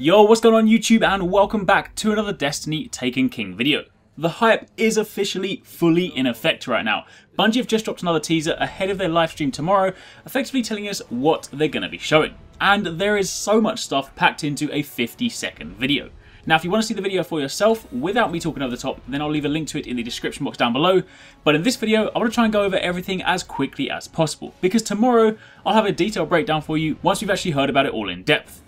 Yo, what's going on YouTube, and welcome back to another Destiny Taken King video. The hype is officially fully in effect right now. Bungie have just dropped another teaser ahead of their live stream tomorrow, effectively telling us what they're going to be showing. And there is so much stuff packed into a 50-second video. Now, if you want to see the video for yourself without me talking over the top, then I'll leave a link to it in the description box down below. But in this video, I want to try and go over everything as quickly as possible, because tomorrow I'll have a detailed breakdown for you once we've actually heard about it all in depth.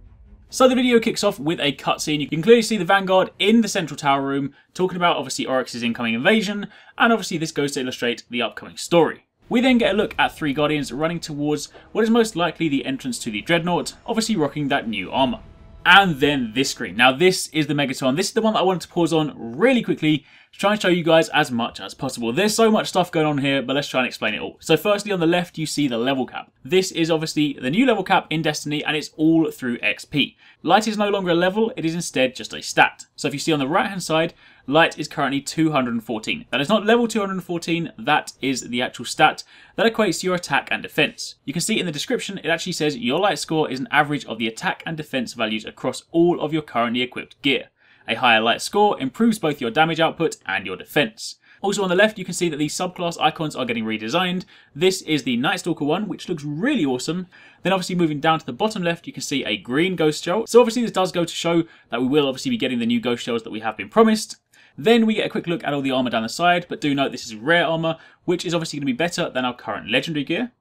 So the video kicks off with a cutscene. You can clearly see the Vanguard in the central tower room, talking about obviously Arekkz's incoming invasion, and obviously this goes to illustrate the upcoming story. We then get a look at 3 Guardians running towards what is most likely the entrance to the Dreadnought, obviously rocking that new armor. And then this screen. Now this is the Megaton. This is the one that I wanted to pause on really quickly to try and show you guys as much as possible. There's so much stuff going on here, but let's try and explain it all. So firstly, on the left, you see the level cap. This is obviously the new level cap in Destiny, and it's all through XP. Light is no longer a level, it is instead just a stat. So if you see on the right hand side, Light is currently 214. That is not level 214, that is the actual stat that equates to your attack and defense. You can see in the description, it actually says your Light score is an average of the attack and defense values across all of your currently equipped gear. A higher Light score improves both your damage output and your defense. Also on the left, you can see that these subclass icons are getting redesigned. This is the Night Stalker one, which looks really awesome. Then obviously moving down to the bottom left, you can see a green ghost shell. So obviously this does go to show that we will obviously be getting the new ghost shells that we have been promised. Then we get a quick look at all the armor down the side, but do note this is rare armor, which is obviously going to be better than our current legendary gear.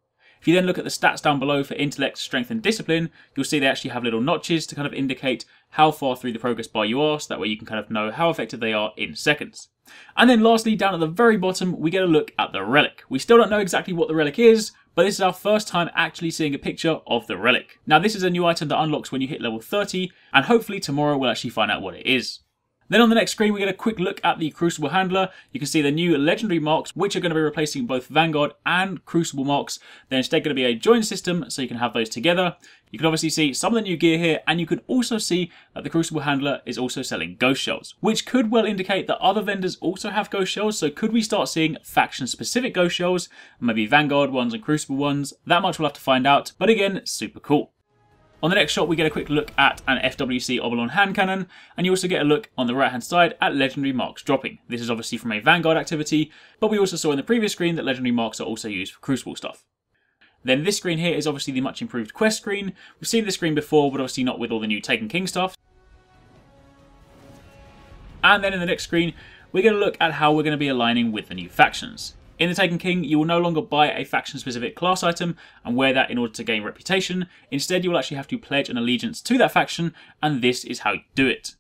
If you then look at the stats down below for intellect, strength and discipline, you'll see they actually have little notches to kind of indicate how far through the progress bar you are, so that way you can kind of know how effective they are in seconds. And then lastly, down at the very bottom, we get a look at the relic. We still don't know exactly what the relic is, but this is our first time actually seeing a picture of the relic. Now this is a new item that unlocks when you hit level 30, and hopefully tomorrow we'll actually find out what it is. Then on the next screen, we get a quick look at the Crucible Handler. You can see the new legendary marks, which are going to be replacing both Vanguard and Crucible marks. They're instead going to be a joined system, so you can have those together. You can obviously see some of the new gear here, and you can also see that the Crucible Handler is also selling ghost shells, which could well indicate that other vendors also have ghost shells. So could we start seeing faction-specific ghost shells, maybe Vanguard ones and Crucible ones? That much we'll have to find out, but again, super cool. On the next shot, we get a quick look at an FWC Obalon hand cannon, and you also get a look on the right hand side at legendary marks dropping. This is obviously from a Vanguard activity, but we also saw in the previous screen that legendary marks are also used for Crucible stuff. Then this screen here is obviously the much improved quest screen. We've seen this screen before, but obviously not with all the new Taken King stuff. And then in the next screen, we get a look at how we're going to be aligning with the new factions. In the Taken King, you will no longer buy a faction-specific class item and wear that in order to gain reputation. Instead, you will actually have to pledge an allegiance to that faction, and this is how you do it.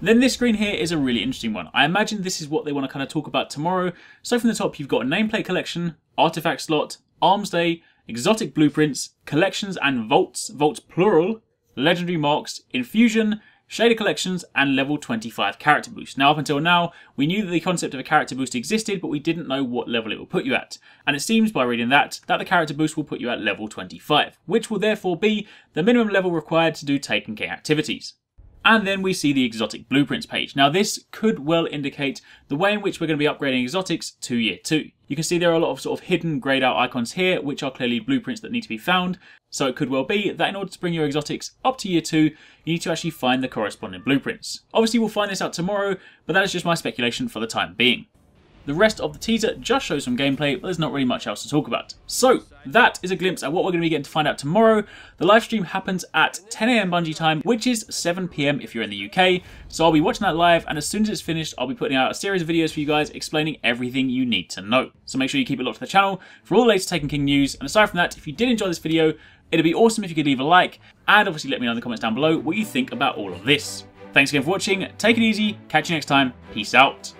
Then this screen here is a really interesting one. I imagine this is what they want to kind of talk about tomorrow. So from the top, you've got a nameplate collection, artifact slot, arms day, exotic blueprints, collections and vaults plural, legendary marks, infusion, shader collections, and level 25 character boost. Now up until now, we knew that the concept of a character boost existed, but we didn't know what level it will put you at. And it seems by reading that the character boost will put you at level 25, which will therefore be the minimum level required to do Taken King activities. And then we see the exotic blueprints page. Now this could well indicate the way in which we're going to be upgrading exotics to year 2. You can see there are a lot of sort of hidden greyed out icons here, which are clearly blueprints that need to be found. So it could well be that in order to bring your exotics up to year 2, you need to actually find the corresponding blueprints. Obviously we'll find this out tomorrow, but that is just my speculation for the time being. The rest of the teaser just shows some gameplay, but there's not really much else to talk about. So, that is a glimpse at what we're going to be getting to find out tomorrow. The live stream happens at 10 AM Bungie time, which is 7 PM if you're in the UK. So I'll be watching that live, and as soon as it's finished, I'll be putting out a series of videos for you guys explaining everything you need to know. So make sure you keep it locked to the channel for all the latest Taken King news. And aside from that, if you did enjoy this video, it'd be awesome if you could leave a like, and obviously let me know in the comments down below what you think about all of this. Thanks again for watching, take it easy, catch you next time, peace out.